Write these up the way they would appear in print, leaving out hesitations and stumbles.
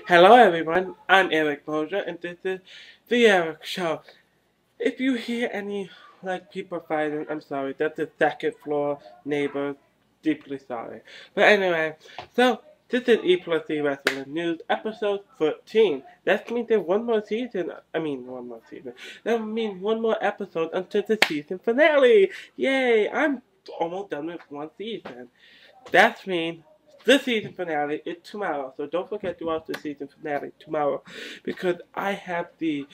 Hello everyone, I'm Eric Moser and this is The Eric Show. If you hear any people fighting, I'm sorry, that's the second floor neighbor, deeply sorry. But anyway, so this is E+D Wrestling News episode 13. That means there's one more season, that means one more episode until the season finale. Yay, I'm almost done with one season. That means the season finale is tomorrow, so don't forget to watch the season finale tomorrow, because I have it,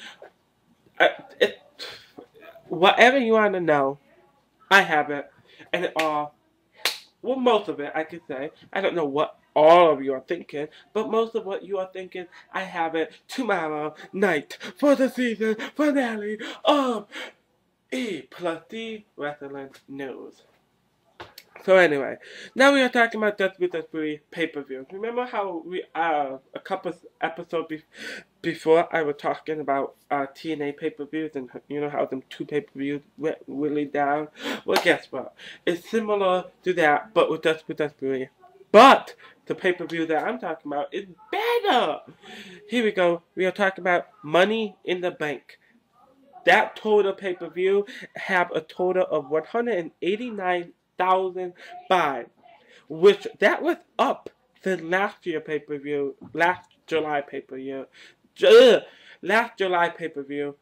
whatever you want to know, I have it, and most of it, I could say. I don't know what all of you are thinking, but most of what you are thinking, I have it tomorrow night for the season finale of E+D Wrestling News. So anyway, now we are talking about WWE pay-per-view. Remember how we a couple episodes before I was talking about TNA pay-per-views and you know how them two pay-per-views went really down? Well, guess what? It's similar to that, but with WWE. But the pay-per-view that I'm talking about is better. Here we go. We are talking about Money in the Bank. That total pay-per-view have a total of 189,000 buys, which that was up than last year pay-per-view, last July pay-per-view,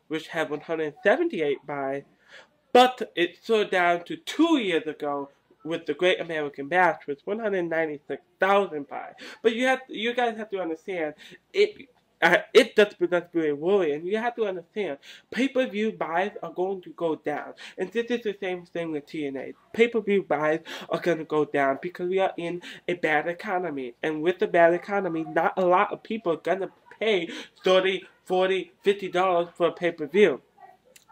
which had 178 buys, but it slowed down to 2 years ago with the Great American Bash with 196,000 buys. But you guys have to understand it does very worrying. You have to understand, pay-per-view buys are going to go down. And this is the same thing with TNA. Pay-per-view buys are going to go down because we are in a bad economy. And with the bad economy, not a lot of people are going to pay $30, $40, $50 for a pay-per-view.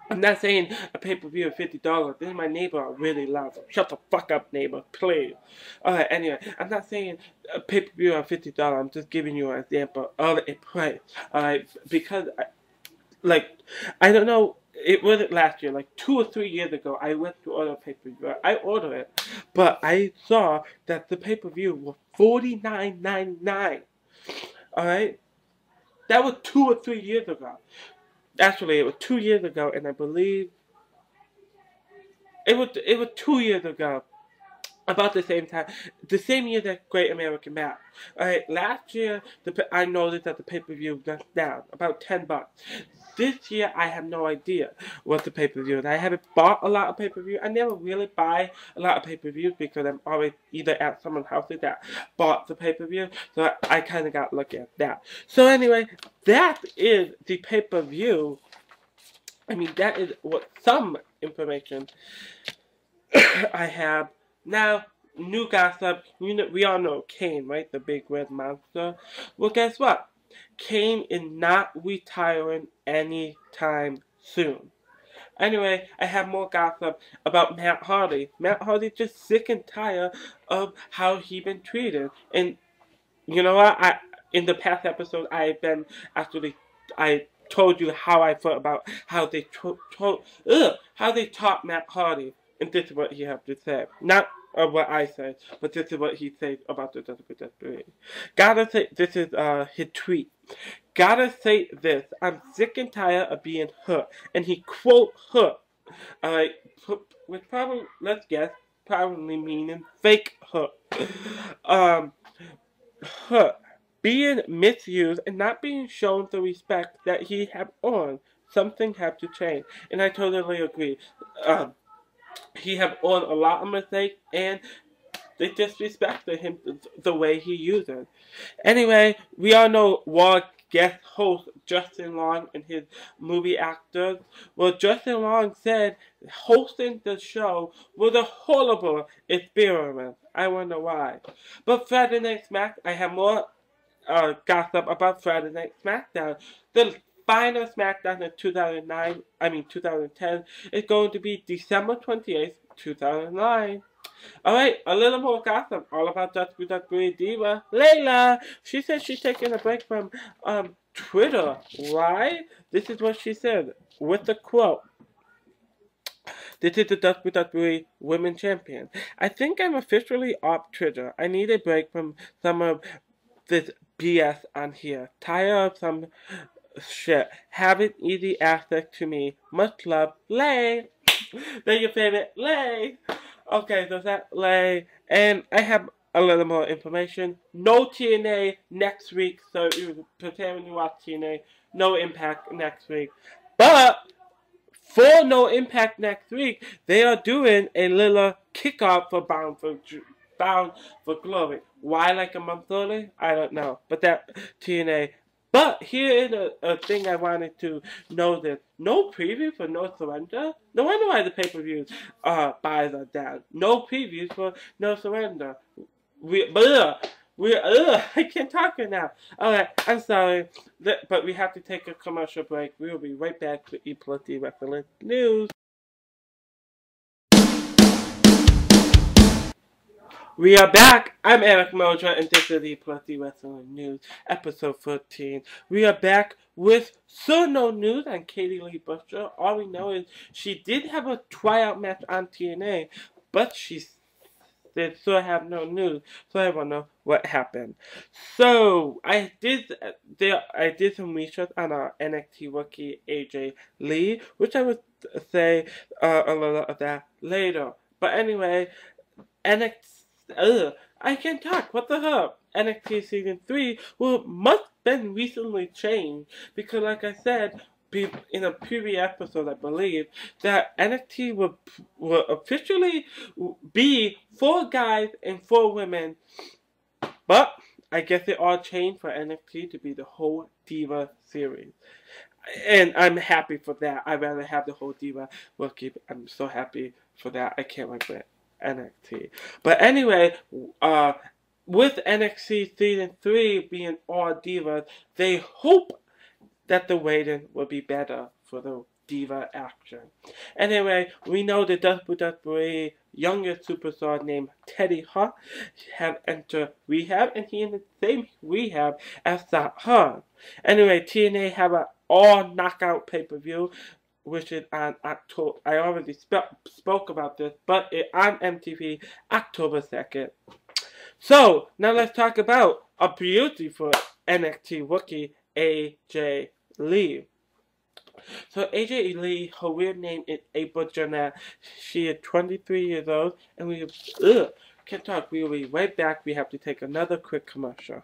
I'm not saying a pay-per-view of $50. This is my neighbor are really loud. So shut the fuck up, neighbor, please. Alright, anyway, I'm not saying a pay-per-view of $50. I'm just giving you an example of a price. Alright, because, I don't know, it wasn't last year, like 2 or 3 years ago, I went to order a pay-per-view. I ordered it, but I saw that the pay-per-view was $49.99. Alright? That was 2 or 3 years ago. Actually, it was 2 years ago, and I believe it was 2 years ago, about the same time, the same year that Great American Bash. Alright, last year I noticed that the pay-per-view went down about $10. This year I have no idea what the pay-per-view is. I haven't bought a lot of pay-per-view. I never really buy a lot of pay-per-views because I'm always either at someone's house that bought the pay-per-view, so I kind of got lucky at that. So anyway, that is the pay-per-view. I mean, that is what some information I have. Now, new gossip. We all know Kane, right? The big red monster. Well, guess what? Kane is not retiring anytime soon. Anyway, I have more gossip about Matt Hardy. Matt Hardy's just sick and tired of how he been treated. And you know what? In the past episode, I told you how I thought about how they taught Matt Hardy, and this is what he had to say. Not what I say, but this is what he says about the WWE. Gotta say, this is his tweet. Gotta say this. I'm sick and tired of being hurt, and he quote hurt. Which probably, let's guess, probably meaning fake hurt. Hurt, being misused, and not being shown the respect that he have earned. Something have to change, and I totally agree. He have earned a lot of mistakes, and they disrespected him the way he used it. Anyway, we all know Raw guest host Justin Long and his movie actors. Well, Justin Long said hosting the show was a horrible experience. I wonder why. But Friday Night Smack, I have more gossip about Friday Night SmackDown. The final SmackDown in 2010 is going to be December 28th, 2009. Alright, a little more gossip all about WWE Diva Layla. She said she's taking a break from Twitter. Why? This is what she said with the quote. This is the WWE Women's Champion. I think I'm officially off Twitter. I need a break from some of this BS on here. Tired of some shit. Have an easy access to me. Much love, Lay. They're your favorite, Lay. Okay, so that's Lay. And I have a little more information. No TNA next week, so if you're preparing to watch TNA, no Impact next week. But for No Impact next week, they are doing a little kickoff for Bound for Glory. Why like a month early? I don't know. But that TNA. But here is a thing I wanted to know that no preview for No Surrender? No wonder why the pay-per-views buys are down. No previews for No Surrender. I can't talk right now. Alright, I'm sorry. But we have to take a commercial break. We will be right back with E+D Wrestling News. We are back. I'm Eric Moja, and this is E+D Wrestling News, episode 13. We are back with no news on Katie Lee Butcher. All we know is she did have a tryout match on TNA, but they still have no news, so I want to know what happened. So I did some research on our NXT rookie AJ Lee, which I would say a little of that later. But anyway, I can't talk. What the hell? NXT season 3 must have been recently changed because, like I said, in a previous episode, I believe, that NXT will officially be 4 guys and 4 women. But I guess it all changed for NXT to be the whole Diva series. And I'm happy for that. I'd rather have the whole Diva rookie. I'm so happy for that. I can't wait for NXT. But anyway, with NXT season 3 being all Divas, they hope that the rating will be better for the Diva action. Anyway, we know the WWE youngest superstar named Teddy Hart have entered rehab, and he in the same rehab as that Hart. Anyway, TNA have an all knockout pay-per-view, which is on October. I already spoke about this, but it's on MTV October 2nd. So, now let's talk about a beautiful NXT rookie, AJ Lee. So AJ Lee, her real name is April Jeanette. She is 23 years old, and we can't talk. We will be right back. We have to take another quick commercial.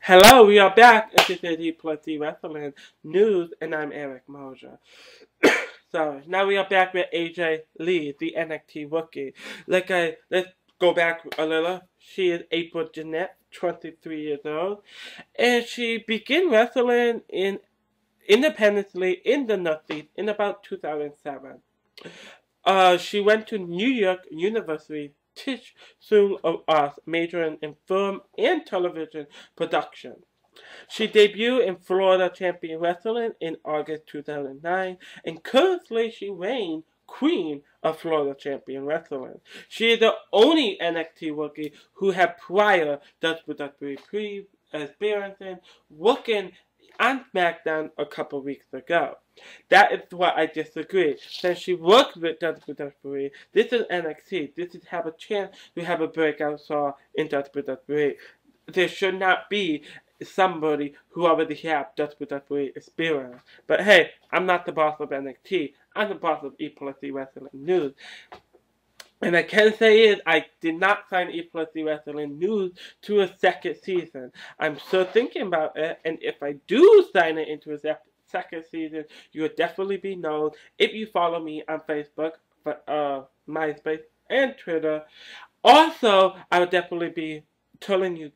Hello, we are back. This is E+D Wrestling News, and I'm Eric Moja. So now we are back with AJ Lee, the NXT rookie. Let's go back a little. She is April Jeanette, 23 years old, and she began wrestling independently in the Northeast in about 2007. She went to New York University Tisch School of Arts, majoring in film and television production. She debuted in Florida Champion Wrestling in August 2009, and currently she reigns Queen of Florida Champion Wrestling. She is the only NXT rookie who had prior WWE experience working on SmackDown a couple weeks ago. That is what I disagree. Since she worked with WWE, this is NXT. This is have a chance to have a breakout star in WWE. There should not be somebody who already have WWE experience. But hey, I'm not the boss of NXT. I'm the boss of E+D Wrestling News. And I can say is, I did not sign E+D Wrestling News to a second season. I'm still thinking about it, and if I do sign it into a second season, you will definitely be known if you follow me on Facebook, MySpace, and Twitter. Also, I will definitely be telling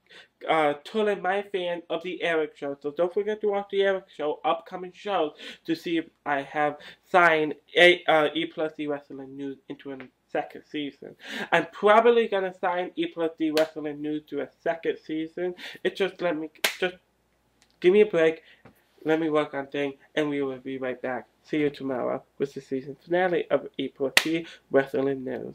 my fan of the Eric Show. So don't forget to watch the Eric Show upcoming shows to see if I have signed E+D Wrestling News into a second season. I'm probably gonna sign E+D Wrestling News to a second season. Just give me a break. Let me work on things, and we will be right back. See you tomorrow with the season finale of E+D Wrestling News.